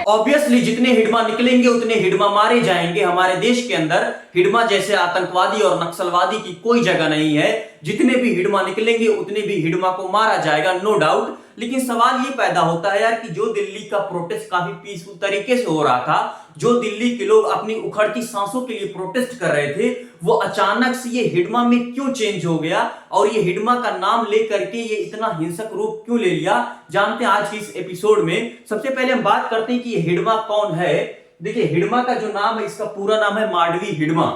Obviously जितने हिडमा निकलेंगे उतने हिडमा मारे जाएंगे। हमारे देश के अंदर हिडमा जैसे आतंकवादी और नक्सलवादी की कोई जगह नहीं है। जितने भी हिडमा निकलेंगे उतने भी हिडमा को मारा जाएगा, नो डाउट। लेकिन सवाल ये पैदा होता है यार कि जो दिल्ली का प्रोटेस्ट काफी पीसफुल तरीके से हो रहा था, जो दिल्ली के लोग अपनी उखड़ती सांसों के लिए प्रोटेस्ट कर रहे थे, वो अचानक से ये हिडमा में क्यों चेंज हो गया और ये हिडमा का नाम लेकर के ये इतना हिंसक रूप क्यों ले लिया, जानते हैं आज की इस एपिसोड में। सबसे पहले हम बात करते हैं कि ये हिडमा कौन है। देखिए, हिडमा का जो नाम है, इसका पूरा नाम है माडवी हिडमा।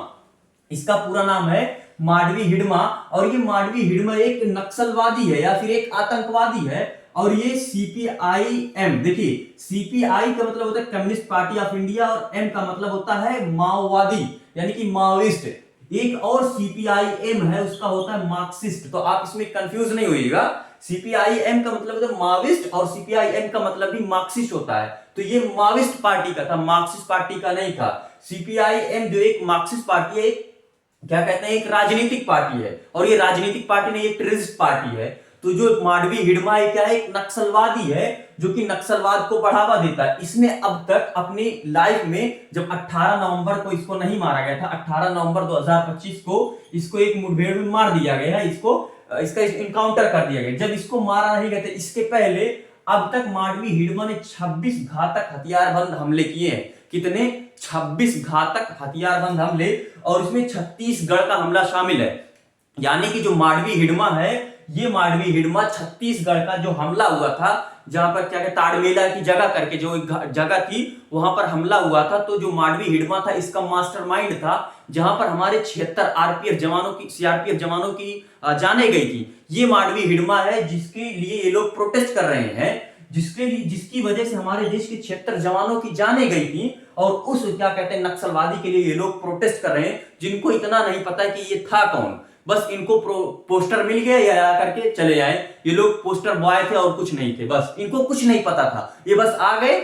इसका पूरा नाम है माडवी हिडमा और ये माडवी हिडमा एक नक्सलवादी है या फिर एक आतंकवादी है। और ये सीपीआईएम, देखिए सीपीआई का मतलब होता है कम्युनिस्ट पार्टी ऑफ इंडिया और एम का मतलब होता है माओवादी यानी कि माओइस्ट। एक और सीपीआईएम है, उसका होता है मार्क्सिस्ट। तो आप इसमें कंफ्यूज नहीं होइएगा, सीपीआईएम का मतलब होता है माओइस्ट और सीपीआईएम का मतलब भी मार्क्सिस्ट होता है। तो ये माओइस्ट पार्टी का था, मार्क्सिस्ट पार्टी का नहीं था। सीपीआईएम जो एक मार्क्सिस्ट पार्टी है, क्या कहते हैं, एक राजनीतिक पार्टी है और ये राजनीतिक पार्टी नहीं, एक टेररिस्ट पार्टी है। तो जो माडवी हिडमा है क्या है, एक नक्सलवादी है जो कि नक्सलवाद को बढ़ावा देता है। इसने अब तक अपनी लाइफ में, जब 18 नवंबर को इसको नहीं मारा गया था, 18 नवंबर 2025 को इसको एक मुठभेड़ में मार दिया गया है, इसका इनकाउंटर कर दिया गया। जब इसको मारा नहीं गया था, इसके पहले अब तक माडवी हिडमा ने 26 घातक हथियारबंद हमले किए हैं। कितने? 26 घातक हथियारबंद हमले, और इसमें छत्तीसगढ़ का हमला शामिल है। यानी कि जो माडवी हिडमा है, ये माडवी हिडमा छत्तीसगढ़ का जो हमला हुआ था, जहां पर क्या कहते ताड़मेला की जगह करके जो एक जगह थी वहां पर हमला हुआ था। तो जो माडवी हिडमा था, इसका मास्टरमाइंड था, जहां पर हमारे 76 आरपीएफ जवानों की, सीआरपीएफ जवानों की जाने गई थी। ये माडवी हिडमा है जिसके लिए ये लोग प्रोटेस्ट कर रहे हैं, जिसकी वजह से हमारे देश के 76 जवानों की जाने गई थी। और उस क्या कहते हैं नक्सलवादी के लिए ये लोग प्रोटेस्ट कर रहे हैं, जिनको इतना नहीं पता कि ये था कौन। बस इनको पोस्टर मिल गया या करके चले आए। ये लोग पोस्टर बॉय थे और कुछ नहीं थे, बस इनको कुछ नहीं पता था। ये बस आ गए,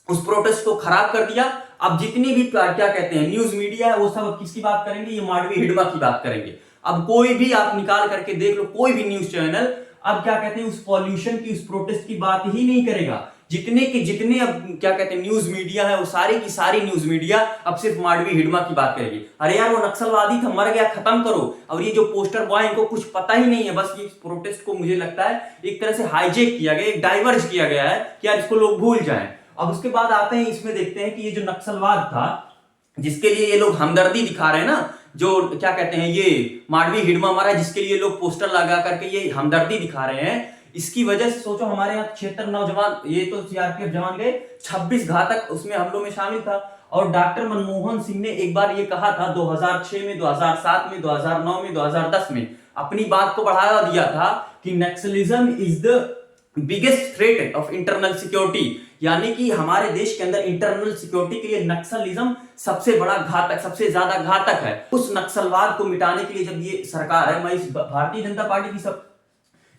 उस प्रोटेस्ट को खराब कर दिया। अब जितनी भी क्या कहते हैं न्यूज मीडिया है, वो सब किसकी बात करेंगे, ये माडवी हिडमा की बात करेंगे। अब कोई भी आप निकाल करके देख लो, कोई भी न्यूज चैनल अब क्या कहते हैं उस पॉल्यूशन की, उस प्रोटेस्ट की बात ही नहीं करेगा। जितने अब क्या कहते हैं न्यूज मीडिया है, वो सारी की सारी न्यूज मीडिया अब सिर्फ माडवी हिडमा की बात करेगी। अरे यार, वो नक्सलवादी था, मर गया, खत्म करो। और ये जो पोस्टर बॉय, इनको कुछ पता ही नहीं है। बस ये प्रोटेस्ट को मुझे लगता है एक तरह से हाईजेक किया गया, एक डाइवर्ज किया गया है कि यार इसको लोग भूल जाएं। अब उसके बाद आते हैं, इसमें देखते हैं कि ये जो नक्सलवाद था, जिसके लिए ये लोग हमदर्दी दिखा रहे हैं ना, जो क्या कहते हैं ये माडवी हिडमा मारा, जिसके लिए लोग पोस्टर लगा करके ये हमदर्दी दिखा रहे हैं, इसकी वजह से सोचो हमारे यहाँ 76 नौजवान, ये तो सीआरपीएफ जवान गए, 26 घातक उसमें हमलों में शामिल था। और डॉक्टर मनमोहन सिंह ने एक बार ये कहा था 2006 में, 2007 में, 2009 में, 2010 में अपनी बात को बढ़ावा दिया था कि Naxalism is the biggest threat of internal security. यानी कि हमारे देश के अंदर इंटरनल सिक्योरिटी के लिए नक्सलिज्म सबसे बड़ा घातक, सबसे ज्यादा घातक है। उस नक्सलवाद को मिटाने के लिए जब ये सरकार है, मैं इस भारतीय जनता पार्टी की सब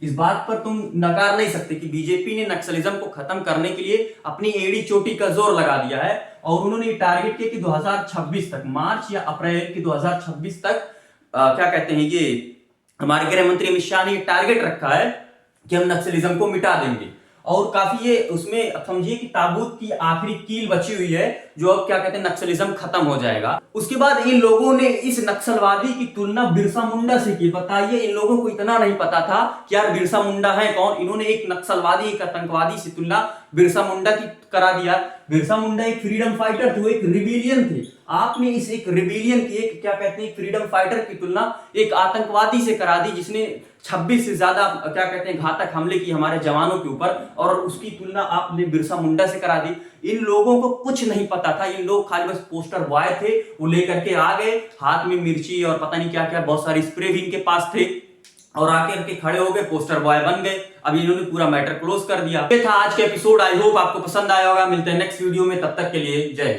इस बात पर तुम नकार नहीं सकते कि बीजेपी ने नक्सलिज्म को खत्म करने के लिए अपनी एड़ी चोटी का जोर लगा दिया है। और उन्होंने टारगेट किया कि 2026 तक, मार्च या अप्रैल की 2026 तक क्या कहते हैं ये हमारे गृह मंत्री अमित शाह ने टारगेट रखा है कि हम नक्सलिज्म को मिटा देंगे। और काफी ये उसमें समझिए कि ताबूत की आखिरी कील बची हुई है, जो अब क्या कहते हैं नक्सलिज्म खत्म हो जाएगा। उसके बाद इन लोगों ने इस नक्सलवादी की तुलना बिरसा मुंडा से की। बताइए, इन लोगों को इतना नहीं पता था कि यार बिरसा मुंडा है कौन। इन्होंने एक नक्सलवादी, एक आतंकवादी से तुलना बिरसा मुंडा की करा दिया। बिरसा मुंडा एक फ्रीडम फाइटर थे, वो एक रिबेलियन थे। आपने इस एक रिबेलियन की, एक क्या कहते हैं फ्रीडम फाइटर की तुलना एक आतंकवादी से करा दी, जिसने 26 से ज्यादा क्या कहते हैं घातक हमले किए हमारे जवानों के ऊपर, और उसकी तुलना आपने बिरसा मुंडा से करा दी। इन लोगों को कुछ नहीं पता था, इन लोग खाली बस पोस्टर बॉय थे, वो लेकर के आ गए, हाथ में मिर्ची और पता नहीं क्या क्या बहुत सारी स्प्रे भी इनके पास थे, और आके इनके खड़े हो गए, पोस्टर बॉय बन गए। अब इन्होंने पूरा मैटर क्लोज कर दिया। ये था आज का एपिसोड। आई होप आपको पसंद आया होगा। मिलते हैं नेक्स्ट वीडियो में, तब तक के लिए जय हिंद।